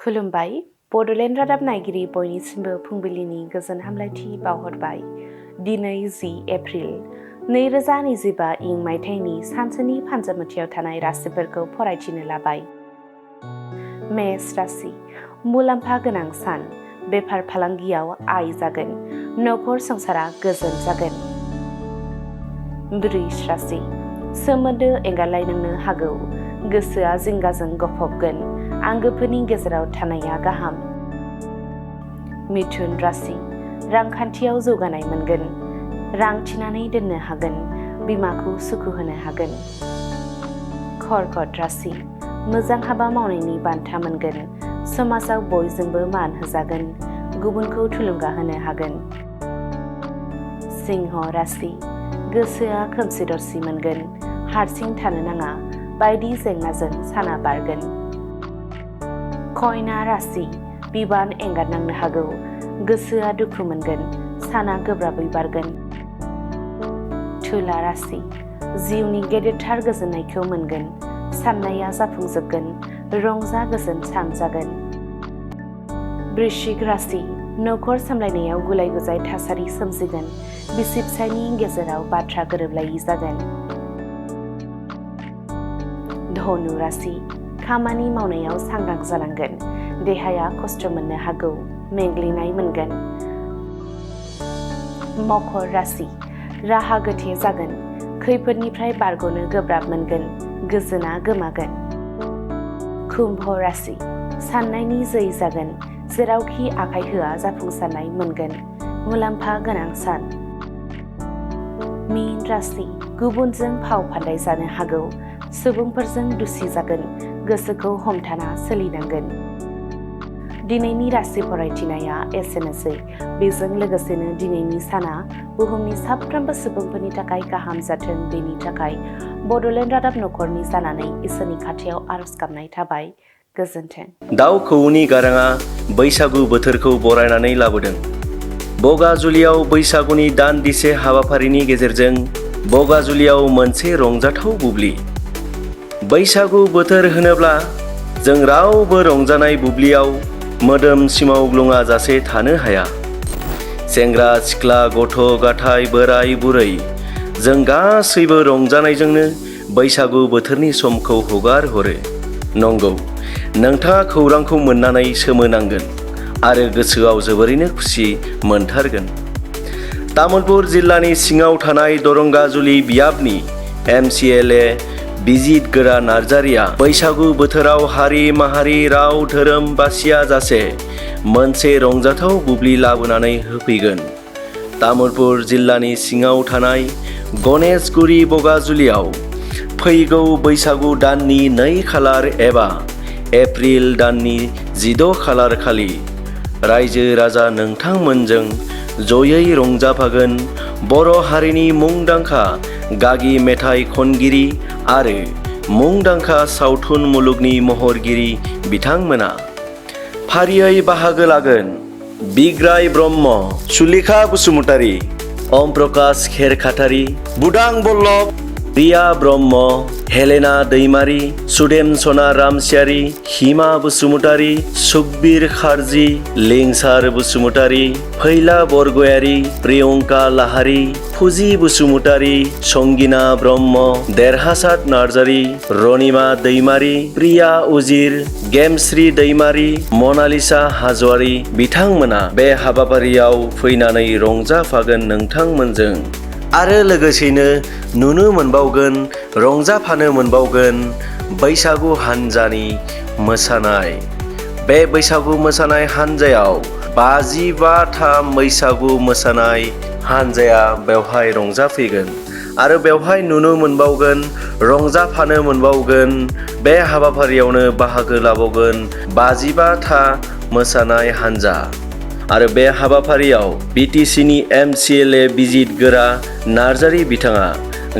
खुलुमबाय बड'लेण्ड रादाब नायगिरि बयनिसिमबो फुंबिलिनि गोजोन हामलायथि बावहरबाय। दिनै 10 एप्रिल 2025 इं मायथाइनि सानसेनि फानजामुथियाव थानाय राशिफोरखौ फरायथिनो लाबाय। मेष राशि मुलाम्फा गोनां सान, बेफार फालांगियाव आय जागोन, नखर संसारा गोजोन जागोन। वृष राशि सोमोन्दो एंगारलायनो हागौ, गोसोआ जिंगाजों गफबगोन, आंगोफोरनि गेजेराव थानाया गाहाम। मिथुन राशि रांखान्थियाव जौगानाय मोनगोन, रां थिनानै दोननो हागोन, बिमाखौ सुखु होनो हागोन। कर्कट राशि मोजां हाबा मावनायनि बान्था मोनगोन, समाजाव बयजोंबो मान होजागोन, गुबुनखौ थुलुंगा होनो हागोन। सिंह राशि गोसोआ खोमसि दरसि मोनगोन, हारसिं थानो नाङा, बायदि जेंनाजों साना बारगोन। कन्या राशि बिबान एंगारनांनो हागौ, गोसोआ दुखु मोनगोन, साना गोब्राबै बारगोन। तुला राशि जिउनि गेदेरथार गोजोननायखौ मोनगोन, साननाया जाफुंजोबगोन, रंजा गोजोन सान जागोन। वृश्चिक राशि नखर सामलायनायाव गुलाय गुजाय थासारि सोमजिगोन, बिसि फिसायनि गेजेराव बाथ्रा गोरोबलायि जागोन। धनु राशि खामानि मावनायाव सांग्रां जानांगोन, देहाया खस्थ' मोननो हागौ, मेंग्लिनाय मोनगोन। मकर राशि राहा गोथे जागोन, खैफोदनिफ्राय बारग'नो गोब्राब मोनगोन, गोजोना गोमागोन। कुम्भ राशि साननायनि जै जागोन, जेरावखि आखाइ होआ जाफुंसारनाय मोनगोन, मुलाम्फा गोनां सान। मीन राशि गुबुनजों फाव फान्दाय जानो हागौ, सुबुंफोरजों दुसि जागोन, गोसोखौ हमथाना सोलिनांगोन। दिनैनि राशि फरायथिनाया एसेनोसै। बेजों लोगोसेनो दिनैनि साना बुहुमनि साफ्रोमबो सुबुंफोरनि थाखाय गाहाम जाथों, बेनि थाखाय बड'लेण्ड रादाब नखरनि जानानै इसोरनि खाथियाव आरज गाबनाय थाबाय। गोजोन्थों। दाउ खौवौनि गाराङा बैसागु बोथोरखौ बरायनानै लाबोदों। बगाजुलियाव बैसागुनि दान्दिसे हाबाफारिनि गेजेरजों बगाजुलियाव मोनसे रंजाथाव बुब्लि। बैसागु बोथोर होनोब्ला जों रावबो रंजानाय बुब्लियाव मोदोम सिमावग्लुङा जासे थानो हाया। सेंग्रा सिख्ला गथ' गथाय बोराय बुरै जों गासैबो रंजानायजोंनो बैसागु बोथोरनि समखौ हगार हरो। नंगौ, नोंथाङा खौरांखौ मोननानै सोमोनांगोन आरो गोसोआव जोबोरैनो खुसि मोनथारगोन। तामुलपुर जिल्लानि सिङाव थानाय दरंगाजुलि बियाबनि MCLA बिजित गोरा नार्जारिया बैसागु बोथोराव हारि माहारि राव धोरोम बासिया जासे मोनसे रंजाथाव बुब्लि लाबोनानै होफैगोन। तामुलपुर जिल्लानि सिङाव थानाय गणेशगुरी बगाजुलियाव फैगौ बैसागु दाननि 2 खालार एबा एप्रिल दाननि 16 खालार खालि रायजो राजा नोंथांमोनजों जयै रंजाफागोन बर' हारिनि मुंदांखा गागि मेथाइ खनगिरि आरो मुंदांखा सावथुन मुलुगनि महरगिरि बिथांमोना। फारियै बाहागो लागोन बिग्राय ब्रह्म, सुलेखा बसुमतारी, ओम प्रकाश खेरखातारी, बुदां बल्लभ, रिया ब्रह्म, हेलेना दैमारी, सुदेमसना रामसियारी, हिमा बसुमतारी, सुकबिर खारजी, लिंसार बसुमतारी, फैला बरगयारी, प्रियंका लाहारी, फुजि बसुमतारी, संगिना ब्रह्म, देरहासात नार्जारी, रनिमा दैमारी, प्रिया उजिर, गेमश्री दैमारी, मनालिसा हाजवारी बिथांमोना बे हाबाफारियाव फैनानै रंजाफागोन नोंथांमोनजों। आरो लोगोसेनो नुनो मोनबावगोन, रंजाफानो मोनबावगोन बैसागु हान्जानि मोसानाय। बे बैसागु मोसानाय हान्जायाव 55था बैसागु मोसानाय हान्जाया बेवहाय रंजाफैगोन आरो बेवहाय नुनो मोनबावगोन, रंजाफानो मोनबावगोन, बे हाबाफारियावनो बाहागो लाबावगोन 55था मोसानाय हान्जा। आरो बे हाबाफारियाव BTCनि MCLA बिजित गोरा नार्जारी बिथाङा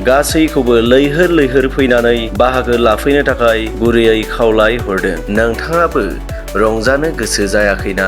गासैखौबो लैहोर लैहोर फैनानै बाहागो लाफैनो थाखाय गुरैयै खावलाय हरदों। नोंथाङाबो रंजानो गोसो जायाखैना?